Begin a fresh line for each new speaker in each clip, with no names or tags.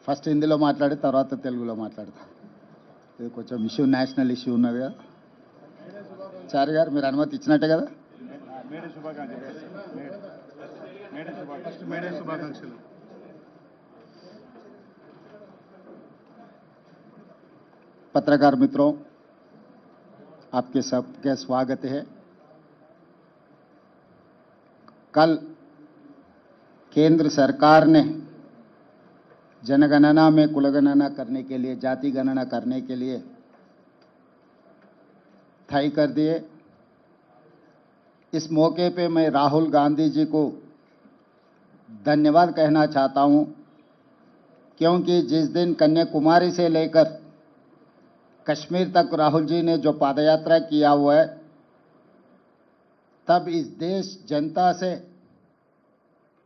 First హిందీలో మాట్లాడి తర్వాత తెలుగులో మాట్లాడతా. ఇది కొంచెం ఇష్యూ, నేషనల్ ఇష్యూ ఉన్నది కదా. చారి గారు మీరు అనుమతి ఇచ్చినట్టే కదా.
మేడే శుభాకాంక్షలు.
पत्रकार मित्रों, आपके सबके स्वागत है। कल केंद्र सरकार ने जनगणना में कुलगणना करने के लिए, जाति गणना करने के लिए तय कर दिए। इस मौके पे मैं राहुल गांधी जी को धन्यवाद कहना चाहता हूं, क्योंकि जिस दिन कन्याकुमारी से लेकर कश्मीर तक राहुल जी ने जो पादयात्रा किया हुआ है, तब इस देश जनता से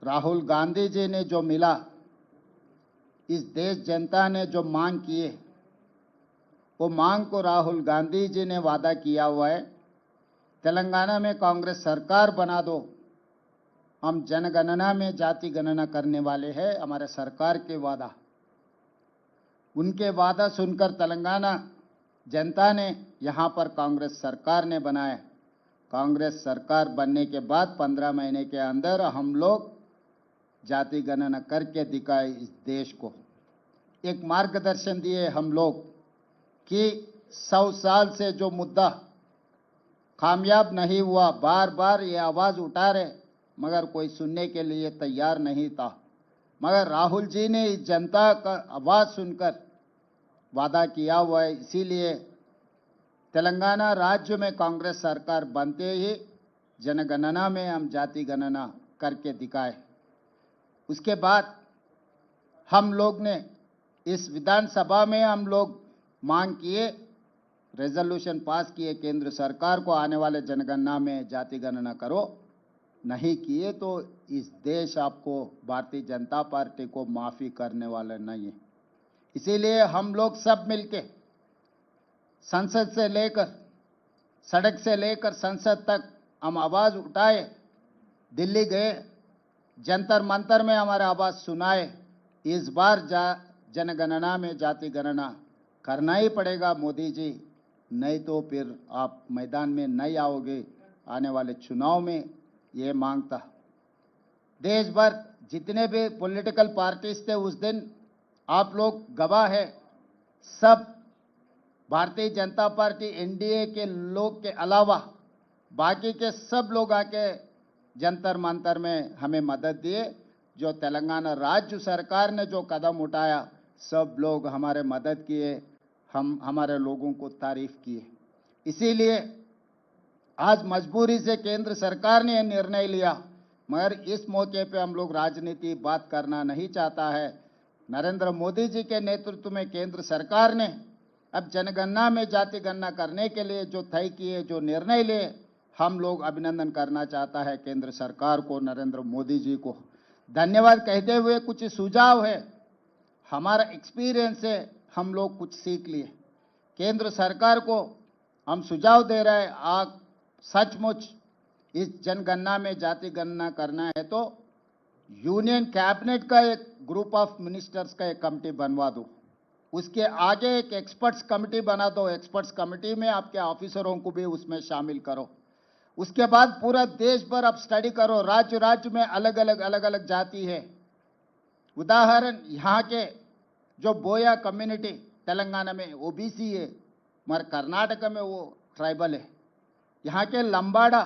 राहुल गांधी जी ने जो मिला, इस देश जनता ने जो मांग किए, वो मांग को राहुल गांधी जी ने वादा किया हुआ है। तेलंगाना में कांग्रेस सरकार बना दो, हम जनगणना में जाति गणना करने वाले हैं, हमारे सरकार के वादा। उनके वादा सुनकर तेलंगाना जनता ने यहाँ पर कांग्रेस सरकार ने बनाया। कांग्रेस सरकार बनने के बाद 15 महीने के अंदर हम लोग जाति गणना करके दिखाए इस देश को। एक मार्गदर्शन दिए हम लोग कि 100 साल से जो मुद्दा कामयाब नहीं हुआ, बार बार ये आवाज़ उठा रहे, मगर कोई सुनने के लिए तैयार नहीं था। मगर राहुल जी ने इस जनता का आवाज़ सुनकर वादा किया हुआ है। इसीलिए तेलंगाना राज्य में कांग्रेस सरकार बनते ही जनगणना में हम जाति गणना करके दिखाए। उसके बाद हम लोग ने इस विधानसभा में हम लोग मांग किए, रेजोल्यूशन पास किए, केंद्र सरकार को आने वाले जनगणना में जाति गणना करो। नहीं किए तो इस देश आपको, भारतीय जनता पार्टी को माफ़ी करने वाले नहीं है। इसीलिए हम लोग सब मिलके संसद से लेकर, सड़क से लेकर संसद तक हम आवाज़ उठाए, दिल्ली गए, जंतर मंतर में हमारे आवाज़ सुनाए। इस बार जनगणना में जाति गणना करना ही पड़ेगा मोदी जी, नहीं तो फिर आप मैदान में नहीं आओगे। आने वाले चुनाव में ये मांगता। देश भर जितने भी पॉलिटिकल पार्टीज थे उस दिन, आप लोग गवाह है, सब भारतीय जनता पार्टी एनडीए के लोग के अलावा बाकी के सब लोग आके जंतर मंतर में हमें मदद दिए। जो तेलंगाना राज्य सरकार ने जो कदम उठाया, सब लोग हमारे मदद किए, हम हमारे लोगों को तारीफ किए। इसीलिए आज मजबूरी से केंद्र सरकार ने यह निर्णय लिया, मगर इस मौके पे हम लोग राजनीति बात करना नहीं चाहता है। नरेंद्र मोदी जी के नेतृत्व में केंद्र सरकार ने अब जनगणना में जाति गणना करने के लिए जो तय किए, जो निर्णय लिए, हम लोग अभिनंदन करना चाहता है केंद्र सरकार को, नरेंद्र मोदी जी को धन्यवाद कहते हुए कुछ सुझाव है, हमारा एक्सपीरियंस है, हम लोग कुछ सीख लिए। केंद्र सरकार को हम सुझाव दे रहे हैं, आप सचमुच इस जनगणना में जाति गणना करना है तो यूनियन कैबिनेट का एक ग्रुप ऑफ मिनिस्टर्स का एक कमेटी बनवा दो, उसके आगे एक एक्सपर्ट्स कमेटी बना दो, एक्सपर्ट्स कमेटी में आपके ऑफिसरों को भी उसमें शामिल करो। उसके बाद पूरा देश भर आप स्टडी करो, राज्य राज्य में अलग अलग जाति है। उदाहरण यहाँ के जो बोया कम्युनिटी तेलंगाना में ओबीसी है, मगर कर्नाटक में वो ट्राइबल है। यहाँ के लंबाड़ा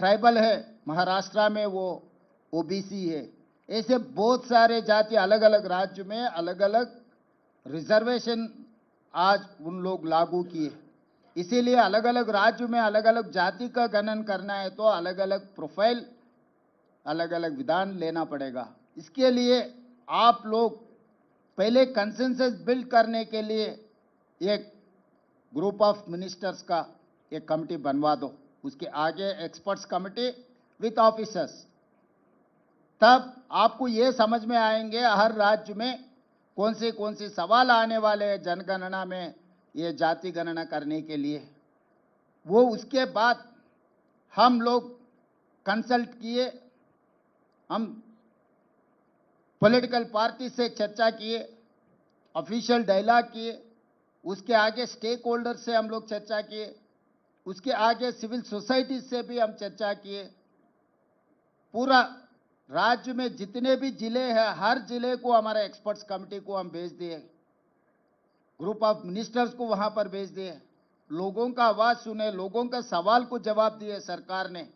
ट्राइबल है, महाराष्ट्र में वो ओबीसी है। ऐसे बहुत सारे जाति अलग अलग राज्य में अलग अलग रिजर्वेशन आज उन लोग लागू किए। इसीलिए अलग अलग राज्य में अलग अलग जाति का गणन करना है तो अलग अलग प्रोफाइल, अलग अलग विधान लेना पड़ेगा। इसके लिए आप लोग पहले कंसेंसस बिल्ड करने के लिए एक ग्रुप ऑफ मिनिस्टर्स का एक कमेटी बनवा दो, उसके आगे एक्सपर्ट्स कमेटी विथ ऑफिसर्स। तब आपको ये समझ में आएंगे हर राज्य में कौन से सवाल आने वाले हैं जनगणना में, ये जाति गणना करने के लिए। वो उसके बाद हम लोग कंसल्ट किए, हम पॉलिटिकल पार्टी से चर्चा किए, ऑफिशियल डायलॉग किए, उसके आगे स्टेक होल्डर से हम लोग चर्चा किए, उसके आगे सिविल सोसाइटी से भी हम चर्चा किए। पूरा राज्य में जितने भी जिले हैं, हर जिले को हमारा एक्सपर्ट्स कमेटी को हम भेज दिए, ग्रुप ऑफ मिनिस्टर्स को वहां पर भेज दिए, लोगों का आवाज सुने, लोगों का सवाल को जवाब दिए सरकार ने।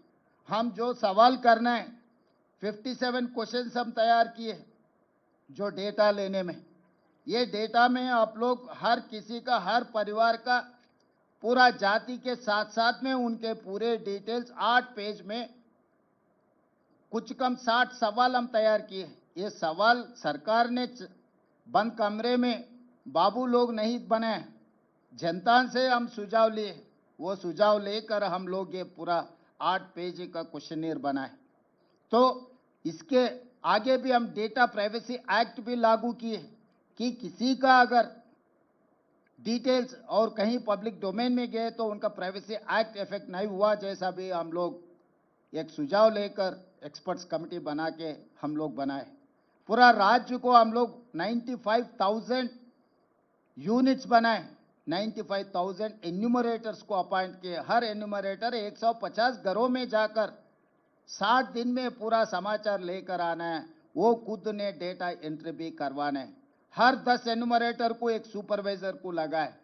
हम जो सवाल करना है 57 क्वेश्चंस हम तैयार किए, जो डेटा लेने में, ये डेटा में आप लोग हर किसी का, हर परिवार का, पूरा जाति के साथ साथ में उनके पूरे डिटेल्स 8 पेज में कुछ कम 60 सवाल हम तैयार किए। ये सवाल सरकार ने बंद कमरे में बाबू लोग नहीं बनाए, जनता से हम सुझाव लिए, वो सुझाव लेकर हम लोग ये पूरा 8 पेज का क्वेश्चनियर बनाए। तो इसके आगे भी हम डेटा प्राइवेसी एक्ट भी लागू किए कि किसी का अगर डिटेल्स और कहीं पब्लिक डोमेन में गए तो उनका प्राइवेसी एक्ट इफेक्ट नहीं हुआ, जैसा भी हम लोग एक सुझाव लेकर एक्सपर्ट्स कमेटी बना के हम लोग बनाए। पूरा राज्य को हम लोग 95,000 यूनिट्स बनाए, 95,000 एन्यूमरेटर्स को अपॉइंट किए। हर एन्यूमरेटर 150 घरों में जाकर 60 दिन में पूरा समाचार लेकर आना है, वो खुद ने डेटा एंट्री भी करवाना है। हर 10 एन्यूमरेटर को एक सुपरवाइजर को लगाए,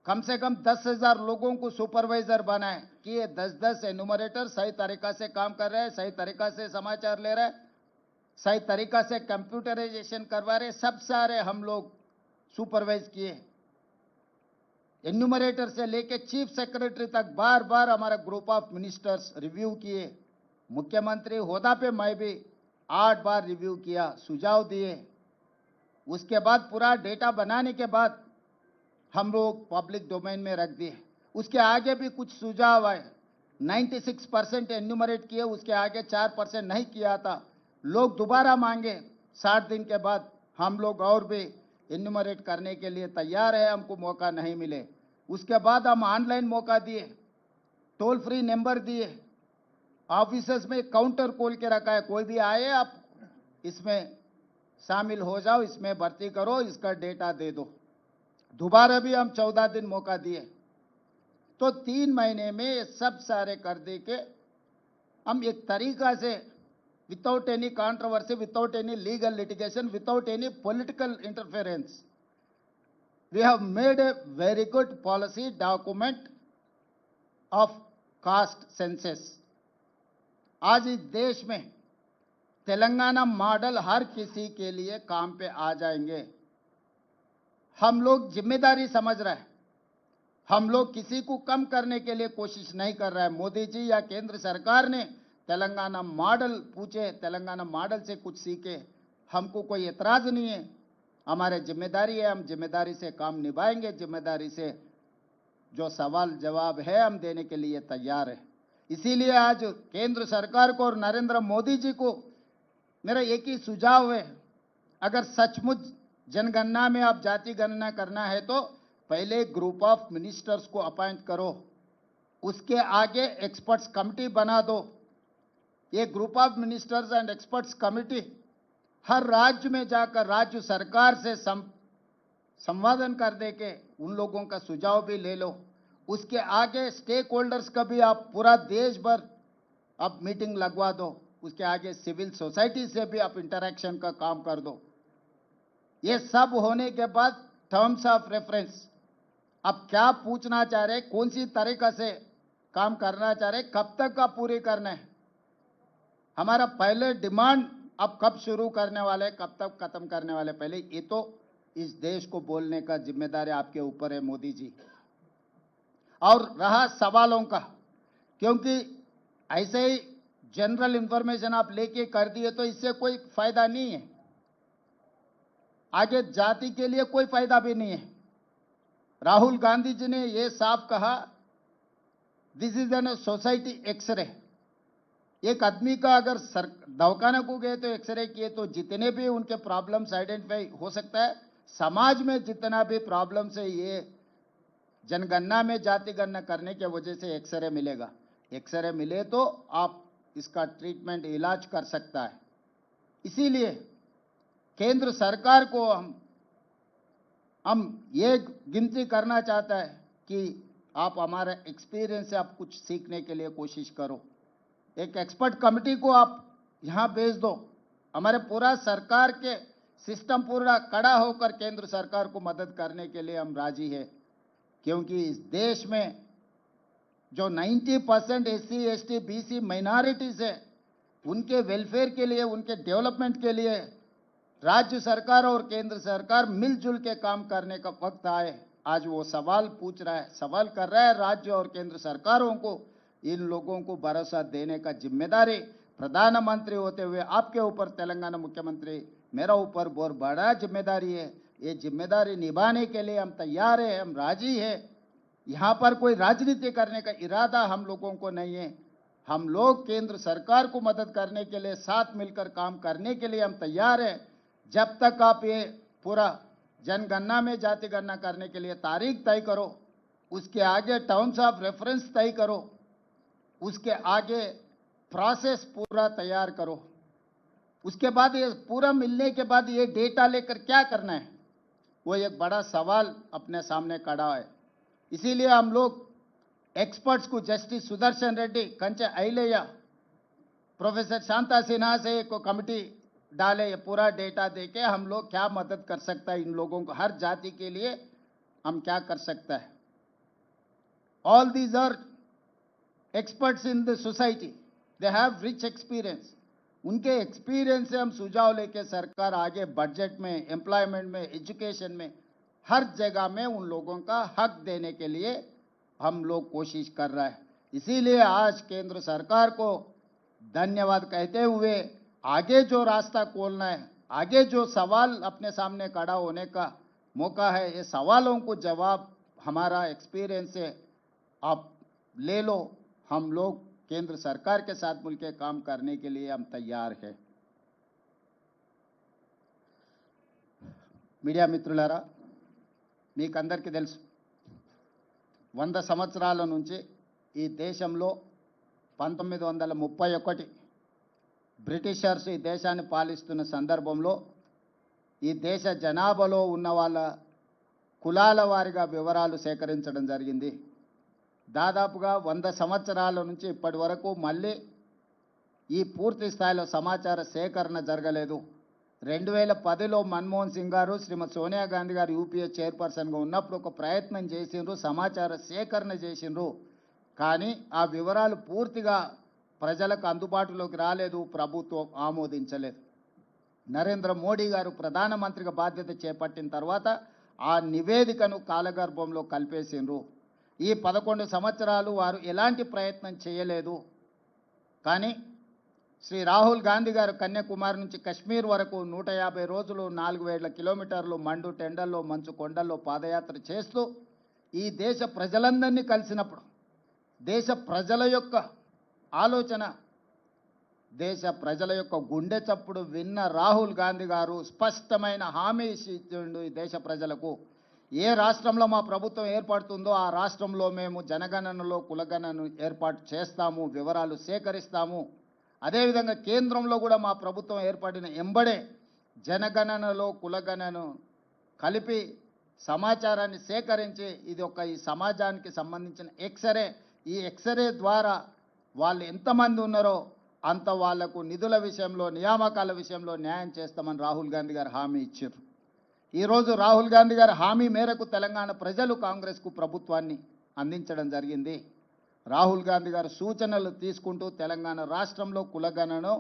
कम से कम 10,000 लोगों को सुपरवाइजर बनाए कि ये 10-10 एन्यूमरेटर सही तरीका से काम कर रहे हैं, सही तरीका से समाचार ले रहे हैं, सही तरीका से कंप्यूटराइजेशन करवा रहे, सब सारे हम लोग सुपरवाइज किए। एन्यूमरेटर से लेके चीफ सेक्रेटरी तक बार बार हमारा ग्रुप ऑफ मिनिस्टर्स रिव्यू किए। मुख्यमंत्री होदा पे मैं भी 8 बार रिव्यू किया, सुझाव दिए। उसके बाद पूरा डेटा बनाने के बाद हम लोग पब्लिक डोमेन में रख दिए। उसके आगे भी कुछ सुझाव आए, 96% एन्यूमरेट किए, उसके आगे 4% नहीं किया था। लोग दोबारा मांगे, 60 दिन के बाद हम लोग और भी एन्यूमरेट करने के लिए तैयार है, हमको मौका नहीं मिले। उसके बाद हम ऑनलाइन मौका दिए, टोल फ्री नंबर दिए, ऑफिसर्स में काउंटर खोल के रखा है, कोई भी आए आप इसमें शामिल हो जाओ, इसमें भर्ती करो, इसका डेटा दे दो। दोबारा भी हम 14 दिन मौका दिए। तो 3 महीने में ये सब सारे कर दे के हम एक तरीका से without any controversy, without any legal litigation, without any political interference, we have made a very good policy document of caste census. आज इस देश में तेलंगाना मॉडल हर किसी के लिए काम पे आ जाएंगे। हम लोग जिम्मेदारी समझ रहे हैं, हम लोग किसी को कम करने के लिए कोशिश नहीं कर रहा है। मोदी जी या केंद्र सरकार ने तेलंगाना मॉडल पूछे, तेलंगाना मॉडल से कुछ सीखे, हमको कोई एतराज नहीं है। हमारे जिम्मेदारी है, हम जिम्मेदारी से काम निभाएंगे, जिम्मेदारी से जो सवाल जवाब है हम देने के लिए तैयार है। इसीलिए आज केंद्र सरकार को और नरेंद्र मोदी जी को मेरा एक ही सुझाव है, अगर सचमुच जनगणना में आप जाति गणना करना है तो पहले ग्रुप ऑफ मिनिस्टर्स को अपॉइंट करो, उसके आगे एक्सपर्ट्स कमेटी बना दो। ये group of ministers and experts committee हर राज्य में जाकर राज्य सरकार से संवादन कर दे के उन लोगों का सुझाव भी ले लो। उसके आगे स्टेक होल्डर्स का भी आप पूरा देश भर आप मीटिंग लगवा दो। उसके आगे सिविल सोसाइटी से भी आप इंटरेक्शन का काम कर दो। ये सब होने के बाद टर्म्स ऑफ रेफरेंस, अब क्या पूछना चाह रहे, कौन सी तरीका से काम करना चाह रहे, कब तक आप पूरी करना है, हमारा पहले डिमांड अब कब शुरू करने वाले, कब तक खत्म करने वाले, पहले ये तो इस देश को बोलने का जिम्मेदारी आपके ऊपर है मोदी जी। और रहा सवालों का, क्योंकि ऐसे ही जनरल इंफॉर्मेशन आप लेके कर दिए तो इससे कोई फायदा नहीं है, आगे जाति के लिए कोई फायदा भी नहीं है। राहुल गांधी जी ने ये साफ कहा, this is an society x-ray. एक आदमी का अगर दवाखाना को गए तो एक्सरे किए तो जितने भी उनके प्रॉब्लम्स आइडेंटिफाई हो सकता है, समाज में जितना भी प्रॉब्लम्स है ये जनगणना में जाति गणना करने के वजह से एक्सरे मिलेगा। एक्सरे मिले तो आप इसका ट्रीटमेंट इलाज कर सकता है। इसीलिए केंद्र सरकार को हम हम ये गिनती करना चाहता है कि आप हमारे एक्सपीरियंस से आप कुछ सीखने के लिए कोशिश करो। एक एक्सपर्ट कमेटी को आप यहाँ भेज दो। हमारे पूरा सरकार के सिस्टम पूरा खड़ा होकर केंद्र सरकार को मदद करने के लिए हम राजी है, क्योंकि इस देश में जो 90% एससी एसटी बीसी माइनॉरिटीज है, उनके वेलफेयर के लिए, उनके डेवलपमेंट के लिए राज्य सरकार और केंद्र सरकार मिलजुल के काम करने का वक्त आए। आज वो सवाल पूछ रहा है, सवाल कर रहा है राज्य और केंद्र सरकारों को। इन लोगों को भरोसा देने का जिम्मेदारी प्रधानमंत्री होते हुए आपके ऊपर, तेलंगाना मुख्यमंत्री, मेरा ऊपर बहुत बड़ा जिम्मेदारी है। ये जिम्मेदारी निभाने के लिए हम तैयार है, हम राजी है। यहाँ पर कोई राजनीति करने का इरादा हम लोगों को नहीं है। हम लोग केंद्र सरकार को मदद करने के लिए, साथ मिलकर काम करने के लिए हम तैयार है। जब तक आप ये पूरा जनगणना में जाति गणना करने के लिए तारीख तय करो, उसके आगे टर्म्स ऑफ रेफरेंस तय करो, उसके आगे प्रोसेस पूरा तैयार करो, उसके बाद ये पूरा मिलने के बाद ये डेटा लेकर क्या करना है, वो एक बड़ा सवाल अपने सामने खड़ा है। इसीलिए हम लोग एक्सपर्ट्स को, जस्टिस सुदर्शन रेड्डी, कंचे अय्यलैया, प्रोफेसर शांता सिन्हा से एक कमेटी डाले, ये पूरा डेटा देके हम लोग क्या मदद कर सकता है, इन लोगों को हर जाति के लिए हम क्या कर सकता है। All these are experts in the society, they have rich experience. उनके एक्सपीरियंस से हम सुझाव लेके सरकार आगे बजट में, एम्प्लॉयमेंट में, एजुकेशन में, हर जगह में उन लोगों का हक देने के लिए हम लोग कोशिश कर रहा है। इसीलिए आज केंद्र सरकार को धन्यवाद कहते हुए आगे जो रास्ता खोलना है, आगे जो सवाल अपने सामने खड़ा होने का मौका है, ये सवालों को जवाब हमारा एक्सपीरियंस से आप ले लो। हम लोग केंद्र सरकार के साथ मिलकर काम करने के लिए हम तैयार हैं। మీడియా మిత్రులారా, మీకందరికీ తెలుసు, 100 సంవత్సరాల నుంచి ఈ దేశంలో 1931 బ్రిటిషర్స్ ఈ దేశాన్ని పాలిస్తున్న సందర్భంలో ఈ దేశ జనాభాలో ఉన్న వాళ్ళ కులాల వారీగా వివరాలు సేకరించడం జరిగింది. దాదాపుగా 100 సంవత్సరాల నుంచి ఇప్పటి వరకు మళ్ళీ ఈ పూర్తి స్థాయిలో సమాచార సేకరణ జరగలేదు. 2010లో మన్మోహన్ సింగ్ గారు, శ్రీమతి సోనియా గాంధీ గారు యూపీఏ చైర్పర్సన్గా ఉన్నప్పుడు ఒక ప్రయత్నం చేసిండ్రు, సమాచార సేకరణ చేసిండ్రు. కానీ ఆ వివరాలు పూర్తిగా ప్రజలకు అందుబాటులోకి రాలేదు, ప్రభుత్వం ఆమోదించలేదు. నరేంద్ర మోడీ గారు ప్రధానమంత్రిగా బాధ్యత చేపట్టిన తర్వాత ఆ నివేదికను కాలగర్భంలో కలిపేసిండ్రు. ఈ 11 సంవత్సరాలు వారు ఎలాంటి ప్రయత్నం చేయలేదు. కానీ శ్రీ రాహుల్ గాంధీ గారు కన్యాకుమారి నుంచి కశ్మీర్ వరకు 150 రోజులు 4000 కిలోమీటర్లు మండు టెండల్లో, మంచు కొండల్లో పాదయాత్ర చేస్తూ ఈ దేశ ప్రజలందరినీ కలిసినప్పుడు, దేశ ప్రజల యొక్క ఆలోచన, దేశ ప్రజల యొక్క గుండె చప్పుడు విన్న రాహుల్ గాంధీ గారు స్పష్టమైన హామీ ఇచ్చిండు ఈ దేశ ప్రజలకు. ఏ రాష్ట్రంలో మా ప్రభుత్వం ఏర్పడుతుందో ఆ రాష్ట్రంలో మేము జనగణనలో కులగణనను ఏర్పాటు చేస్తాము, వివరాలు సేకరిస్తాము. అదేవిధంగా కేంద్రంలో కూడా మా ప్రభుత్వం ఏర్పడిన ఎంబడే జనగణనలో కులగణనను కలిపి సమాచారాన్ని సేకరించి ఇది ఒక ఈ సమాజానికి సంబంధించిన ఎక్స్రే, ఈ ఎక్స్రే ద్వారా వాళ్ళు ఎంతమంది ఉన్నారో అంత వాళ్లకు నిధుల విషయంలో, నియామకాల విషయంలో న్యాయం చేస్తామని రాహుల్ గాంధీ గారు హామీ ఇచ్చారు. ఈరోజు రాహుల్ గాంధీ గారు హామీ మేరకు తెలంగాణ ప్రజలు కాంగ్రెస్కు ప్రభుత్వాన్ని అందించడం జరిగింది. రాహుల్ గాంధీ గారు సూచనలు తీసుకుంటూ తెలంగాణ రాష్ట్రంలో కులగణను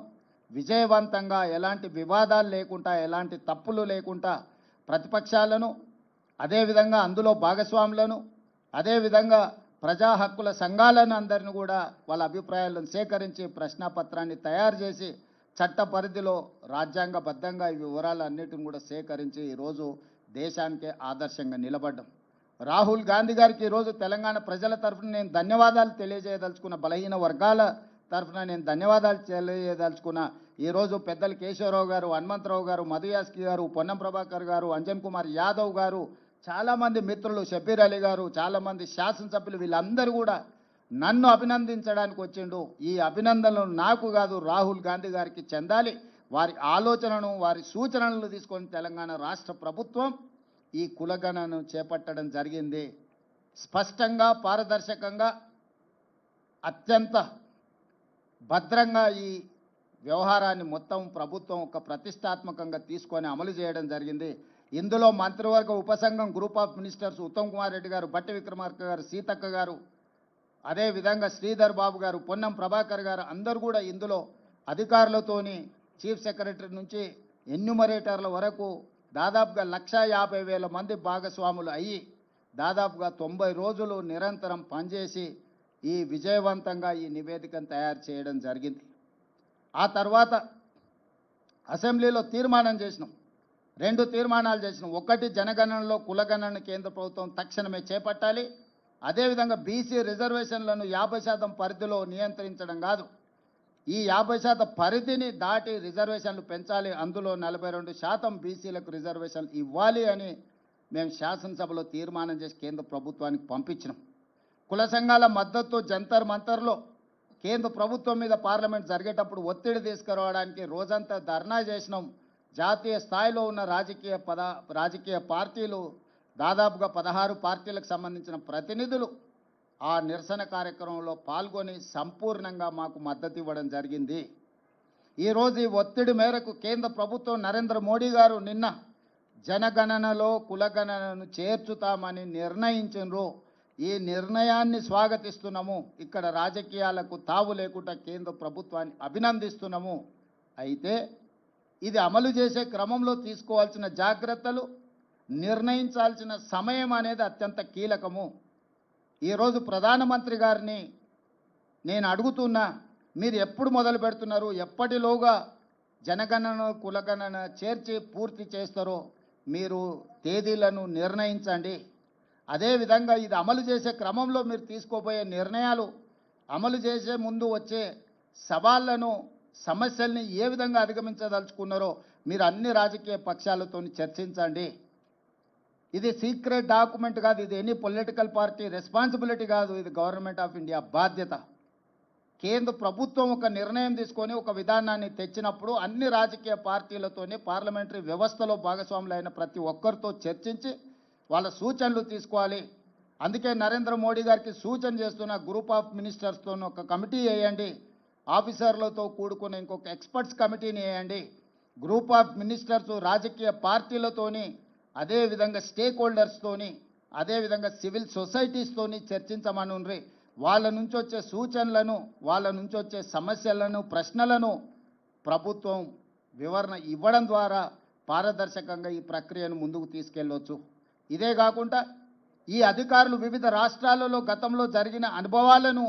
విజయవంతంగా, ఎలాంటి వివాదాలు లేకుండా, ఎలాంటి తప్పులు లేకుండా ప్రతిపక్షాలను, అదేవిధంగా అందులో భాగస్వాములను, అదేవిధంగా ప్రజా హక్కుల సంఘాలను అందరిని కూడా వాళ్ళ అభిప్రాయాలను సేకరించి ప్రశ్నాపత్రాన్ని తయారు చేసి చట్ట పరిధిలో రాజ్యాంగబద్ధంగా ఈ వివరాలన్నిటిని కూడా సేకరించి ఈరోజు దేశానికే ఆదర్శంగా నిలబడ్డం. రాహుల్ గాంధీ గారికి ఈరోజు తెలంగాణ ప్రజల తరఫున నేను ధన్యవాదాలు తెలియజేయదలుచుకున్న, బలహీన వర్గాల తరఫున నేను ధన్యవాదాలు తెలియజేయదలుచుకున్న. ఈరోజు పెద్దలు కేశవరావు గారు, హనుమంతరావు గారు, మధుయాస్కి గారు, పొన్నం ప్రభాకర్ గారు, అంజన్ కుమార్ యాదవ్ గారు, చాలామంది మిత్రులు, షబీర్ అలీ గారు, చాలామంది శాసనసభ్యులు, వీళ్ళందరూ కూడా నన్ను అభినందించడానికి వచ్చిండు. ఈ అభినందనలు నాకు కాదు, రాహుల్ గాంధీ గారికి చెందాలి. వారి ఆలోచనను, వారి సూచనలను తీసుకొని తెలంగాణ రాష్ట్ర ప్రభుత్వం ఈ కులగణను చేపట్టడం జరిగింది. స్పష్టంగా పారదర్శకంగా అత్యంత భద్రంగా ఈ వ్యవహారాన్ని మొత్తం ప్రభుత్వం ఒక ప్రతిష్టాత్మకంగా తీసుకొని అమలు చేయడం జరిగింది. ఇందులో మంత్రివర్గ ఉపసంఘం group of ministers Uttam Kumar Reddy గారు, బట్టి విక్రమార్క గారు, సీతక్క గారు, అదేవిధంగా శ్రీధర్ బాబు గారు, పొన్నం ప్రభాకర్ గారు అందరూ కూడా ఇందులో అధికారులతోని చీఫ్ సెక్రటరీ నుంచి ఎన్యూమరేటర్ల వరకు దాదాపుగా 1,50,000 మంది భాగస్వాములు అయ్యి దాదాపుగా 90 రోజులు నిరంతరం పనిచేసి ఈ విజయవంతంగా ఈ నివేదికను తయారు చేయడం జరిగింది. ఆ తర్వాత అసెంబ్లీలో తీర్మానం చేసినాం, 2 తీర్మానాలు చేసినాం. ఒకటి, జనగణనలో కులగణన కేంద్ర ప్రభుత్వం తక్షణమే చేపట్టాలి. అదేవిధంగా బీసీ రిజర్వేషన్లను 50% పరిధిలో నియంత్రించడం కాదు, ఈ 50% పరిధిని దాటి రిజర్వేషన్లు పెంచాలి. అందులో 42% బీసీలకు రిజర్వేషన్లు ఇవ్వాలి అని మేము శాసనసభలో తీర్మానం చేసి కేంద్ర ప్రభుత్వానికి పంపించినాం. కుల సంఘాల మద్దతు జంతర్ మంతర్లో కేంద్ర ప్రభుత్వం మీద పార్లమెంట్ జరిగేటప్పుడు ఒత్తిడి తీసుకురావడానికి రోజంతా ధర్నా చేసినాం. జాతీయ స్థాయిలో ఉన్న రాజకీయ పార్టీలు దాదాపుగా 16 పార్టీలకు సంబంధించిన ప్రతినిధులు ఆ నిరసన కార్యక్రమంలో పాల్గొని సంపూర్ణంగా మాకు మద్దతు ఇవ్వడం జరిగింది. ఈరోజు ఈ ఒత్తిడి మేరకు కేంద్ర ప్రభుత్వం నరేంద్ర మోడీ గారు నిన్న జనగణనలో కులగణనను చేర్చుతామని నిర్ణయించారు. ఈ నిర్ణయాన్ని స్వాగతిస్తున్నాము. ఇక్కడ రాజకీయాలకు తావు లేకుండా కేంద్ర ప్రభుత్వాన్ని అభినందిస్తున్నాము. అయితే ఇది అమలు చేసే క్రమంలో తీసుకోవాల్సిన జాగ్రత్తలు, నిర్ణయించాల్సిన సమయం అనేది అత్యంత కీలకము. ఈరోజు ప్రధానమంత్రి గారిని నేను అడుగుతున్నా, మీరు ఎప్పుడు మొదలు పెడుతున్నారు, ఎప్పటిలోగా జనగణన కులగణన చేర్చి పూర్తి చేస్తారో మీరు తేదీలను నిర్ణయించండి. అదేవిధంగా ఇది అమలు చేసే క్రమంలో మీరు తీసుకోబోయే నిర్ణయాలు, అమలు చేసే ముందు వచ్చే సవాళ్లను, సమస్యల్ని ఏ విధంగా అధిగమించదలుచుకున్నారో మీరు అన్ని రాజకీయ పక్షాలతో చర్చించండి. ఇది సీక్రెట్ డాక్యుమెంట్ కాదు, ఇది ఎనీ పొలిటికల్ పార్టీ రెస్పాన్సిబిలిటీ కాదు, ఇది గవర్నమెంట్ ఆఫ్ ఇండియా బాధ్యత. కేంద్ర ప్రభుత్వం ఒక నిర్ణయం తీసుకొని ఒక విధానాన్ని తెచ్చినప్పుడు అన్ని రాజకీయ పార్టీలతోనే పార్లమెంటరీ వ్యవస్థలో భాగస్వాములైన ప్రతి ఒక్కరితో చర్చించి వాళ్ళ సూచనలు తీసుకోవాలి. అందుకే నరేంద్ర మోడీ గారికి సూచన చేస్తున్న గ్రూప్ ఆఫ్ మినిస్టర్స్తో ఒక కమిటీ వేయండి, ఆఫీసర్లతో కూడుకున్న ఇంకొక ఎక్స్పర్ట్స్ కమిటీని వేయండి. గ్రూప్ ఆఫ్ మినిస్టర్స్ రాజకీయ పార్టీలతోని, అదేవిధంగా స్టేక్ హోల్డర్స్తోని, అదేవిధంగా సివిల్ సొసైటీస్తోని చర్చించమనుండ్రి. వాళ్ళ నుంచి వచ్చే సూచనలను, వాళ్ళ నుంచి వచ్చే సమస్యలను, ప్రశ్నలను ప్రభుత్వం వివరణ ఇవ్వడం ద్వారా పారదర్శకంగా ఈ ప్రక్రియను ముందుకు తీసుకెళ్ళవచ్చు. ఇదే కాకుండా ఈ అధికారులు వివిధ రాష్ట్రాలలో గతంలో జరిగిన అనుభవాలను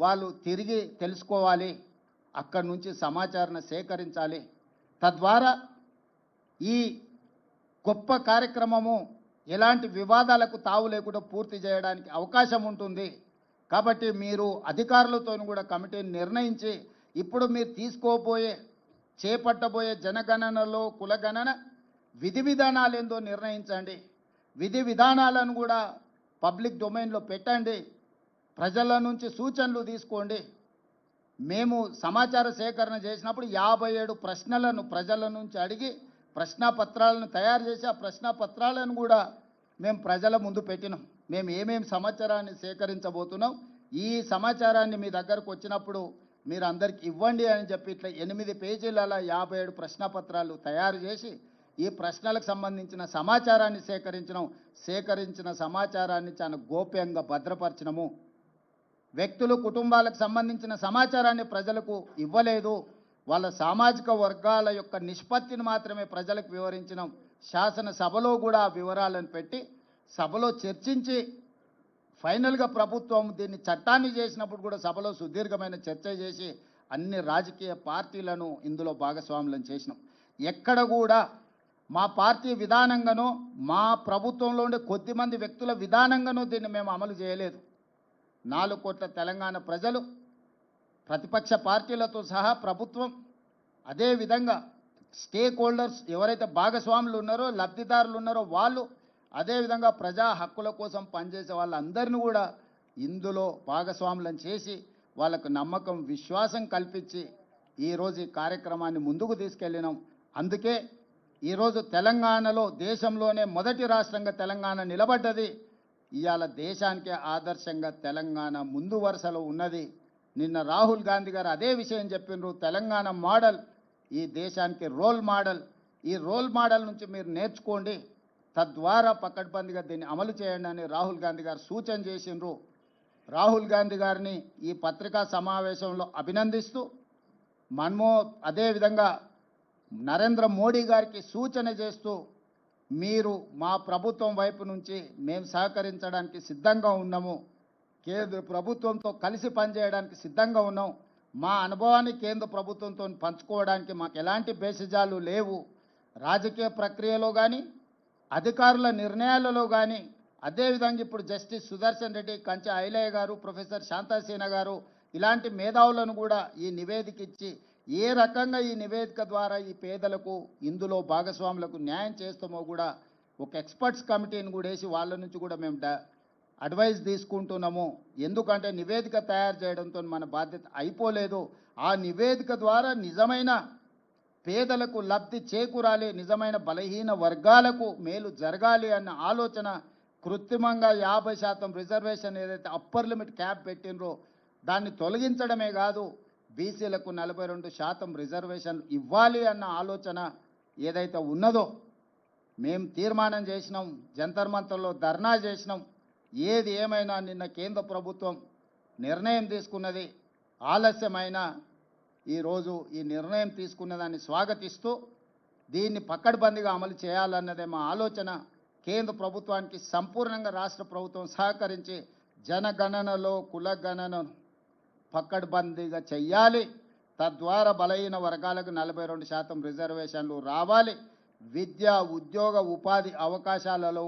వాళ్ళు తిరిగి తెలుసుకోవాలి, అక్కడి నుంచి సమాచారాన్ని సేకరించాలి. తద్వారా ఈ గొప్ప కార్యక్రమము ఎలాంటి వివాదాలకు తావు లేకుండా పూర్తి చేయడానికి అవకాశం ఉంటుంది. కాబట్టి మీరు అధికారులతో కూడా కమిటీని నిర్ణయించి ఇప్పుడు మీరు చేపట్టబోయే జనగణనలో కులగణన విధి విధానాలు ఏందో నిర్ణయించండి. విధి విధానాలను కూడా పబ్లిక్ డొమైన్లో పెట్టండి, ప్రజల నుంచి సూచనలు తీసుకోండి. మేము సమాచార సేకరణ చేసినప్పుడు 57 ప్రశ్నలను ప్రజల నుంచి అడిగి ప్రశ్నాపత్రాలను తయారు చేసి ఆ ప్రశ్నాపత్రాలను కూడా మేము ప్రజల ముందు పెట్టినాం. మేము ఏమేమి సమాచారాన్ని సేకరించబోతున్నాం, ఈ సమాచారాన్ని మీ దగ్గరకు వచ్చినప్పుడు మీరు అందరికి ఇవ్వండి అని చెప్పి ఇట్లా 8 పేజీల 57 ప్రశ్నపత్రాలు తయారు చేసి ఈ ప్రశ్నలకు సంబంధించిన సమాచారాన్ని సేకరించిన సమాచారాన్ని చాలా గోప్యంగా భద్రపరిచినము. వ్యక్తులు, కుటుంబాలకు సంబంధించిన సమాచారాన్ని ప్రజలకు ఇవ్వలేదు. వాళ్ళ సామాజిక వర్గాల యొక్క నిష్పత్తిని మాత్రమే ప్రజలకు వివరించినాం. శాసనసభలో కూడా ఆ వివరాలను పెట్టి సభలో చర్చించి ఫైనల్గా ప్రభుత్వం దీన్ని చట్టాన్ని చేసినప్పుడు కూడా సభలో సుదీర్ఘమైన చర్చ చేసి అన్ని రాజకీయ పార్టీలను ఇందులో భాగస్వాములను చేసినాం. ఎక్కడ కూడా మా పార్టీ విధానంగానో మా ప్రభుత్వంలో ఉండే కొద్దిమంది వ్యక్తుల విధానంగానో దీన్ని మేము అమలు చేయలేదు. 4 కోట్ల తెలంగాణ ప్రజలు, ప్రతిపక్ష పార్టీలతో సహా ప్రభుత్వం, అదేవిధంగా స్టేక్ హోల్డర్స్ ఎవరైతే భాగస్వాములు ఉన్నారో, లబ్ధిదారులు ఉన్నారో వాళ్ళు, అదేవిధంగా ప్రజా హక్కుల కోసం పనిచేసే వాళ్ళందరినీ కూడా ఇందులో భాగస్వాములను చేసి వాళ్ళకు నమ్మకం, విశ్వాసం కల్పించి ఈరోజు ఈ కార్యక్రమాన్ని ముందుకు తీసుకెళ్ళినాం. అందుకే ఈరోజు తెలంగాణలో దేశంలోనే మొదటి రాష్ట్రంగా తెలంగాణ నిలబడ్డది. ఇవాళ దేశానికే ఆదర్శంగా తెలంగాణ ముందు వరుసలో ఉన్నది. నిన్న రాహుల్ గాంధీ గారు అదే విషయం చెప్పినారు. తెలంగాణ మోడల్ ఈ దేశానికి రోల్ మోడల్. ఈ రోల్ మోడల్ నుంచి మీరు నేర్చుకోండి, తద్వారా పకడ్బందీగా దీన్ని అమలు చేయండి అని రాహుల్ గాంధీ గారు సూచన చేసిండ్రు. రాహుల్ గాంధీ గారిని ఈ పత్రికా సమావేశంలో అభినందిస్తూ అదేవిధంగా నరేంద్ర మోడీ గారికి సూచన చేస్తూ మీరు మా ప్రభుత్వం వైపు నుంచి మేము సహకరించడానికి సిద్ధంగా ఉన్నాము, కేంద్ర ప్రభుత్వంతో కలిసి పనిచేయడానికి సిద్ధంగా ఉన్నాం, మా అనుభవాన్ని కేంద్ర ప్రభుత్వంతో పంచుకోవడానికి మాకు ఎలాంటి బేసిజాలు లేవు. రాజకీయ ప్రక్రియలో కానీ అధికారుల నిర్ణయాలలో కానీ అదేవిధంగా ఇప్పుడు జస్టిస్ సుదర్శన్ రెడ్డి, కంచె ఐలయ్య గారు, ప్రొఫెసర్ శాంతాసేన గారు ఇలాంటి మేధావులను కూడా ఈ నివేదిక ఇచ్చి ఏ రకంగా ఈ నివేదిక ద్వారా ఈ పేదలకు ఇందులో భాగస్వాములకు న్యాయం చేస్తామో కూడా ఒక ఎక్స్పర్ట్స్ కమిటీని కూడా వేసి వాళ్ళ నుంచి కూడా మేము అడ్వైస్ తీసుకుంటున్నాము. ఎందుకంటే నివేదిక తయారు చేయడంతో మన బాధ్యత అయిపోలేదు. ఆ నివేదిక ద్వారా నిజమైన పేదలకు లబ్ధి చేకూరాలి, నిజమైన బలహీన వర్గాలకు మేలు జరగాలి అన్న ఆలోచన కృత్రిమంగా 50% రిజర్వేషన్ ఏదైతే అప్పర్ లిమిట్ క్యాప్ పెట్టినరో దాన్ని తొలగించడమే కాదు, బీసీలకు 42% రిజర్వేషన్ ఇవ్వాలి అన్న ఆలోచన ఏదైతే ఉన్నదో మేము తీర్మానం చేసినాం, జంతర్ మంతర్లో ధర్నా చేసినాం. ఏది ఏమైనా నిన్న కేంద్ర ప్రభుత్వం నిర్ణయం తీసుకున్నది. ఆలస్యమైన ఈరోజు ఈ నిర్ణయం తీసుకున్న దాన్ని స్వాగతిస్తూ దీన్ని పకడ్బందీగా అమలు చేయాలన్నదే మా ఆలోచన. కేంద్ర ప్రభుత్వానికి సంపూర్ణంగా రాష్ట్ర ప్రభుత్వం సహకరించి జనగణనలో కులగణనను పకడ్బందీగా చెయ్యాలి. తద్వారా బలహీన వర్గాలకు 42% రిజర్వేషన్లు రావాలి. విద్య, ఉద్యోగ, ఉపాధి అవకాశాలలో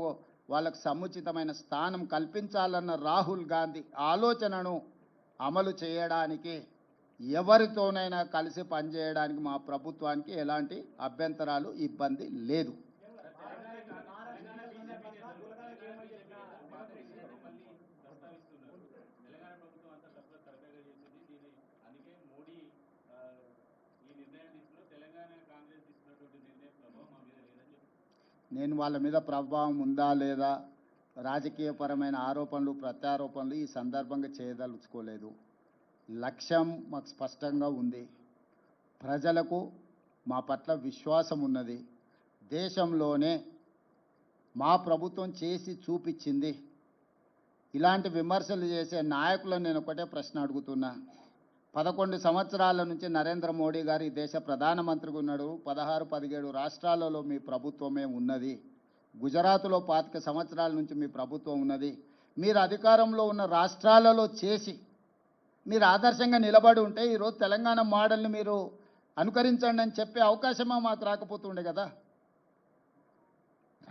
వాళ్ళకు సముచితమైన స్థానం కల్పించాలన్న రాహుల్ గాంధీ ఆలోచనను అమలు చేయడానికి ఎవరితోనైనా కలిసి పనిచేయడానికి మా ప్రభుత్వానికి ఎలాంటి అభ్యంతరాలు, ఇబ్బంది లేదు. నేను వాళ్ళ మీద ప్రభావం ఉందా లేదా, రాజకీయపరమైన ఆరోపణలు ప్రత్యారోపణలు ఈ సందర్భంగా చేయదలుచుకోలేదు. లక్ష్యం మాకు స్పష్టంగా ఉంది. ప్రజలకు మా పట్ల విశ్వాసం ఉన్నది. దేశంలోనే మా ప్రభుత్వం చేసి చూపించింది. ఇలాంటి విమర్శలు చేసే నాయకులను నేను ఒకటే ప్రశ్న అడుగుతున్నా. 11 సంవత్సరాల నుంచి నరేంద్ర మోడీ గారు ఈ దేశ ప్రధానమంత్రిగా ఉన్నాడు. 16-17 రాష్ట్రాలలో మీ ప్రభుత్వమే ఉన్నది. గుజరాత్లో 25 సంవత్సరాల నుంచి మీ ప్రభుత్వం ఉన్నది. మీరు అధికారంలో ఉన్న రాష్ట్రాలలో చేసి మీరు ఆదర్శంగా నిలబడి ఉంటే ఈరోజు తెలంగాణ మోడల్ని మీరు అనుకరించండి అని చెప్పే అవకాశమా మాకు రాకపోతుండే కదా.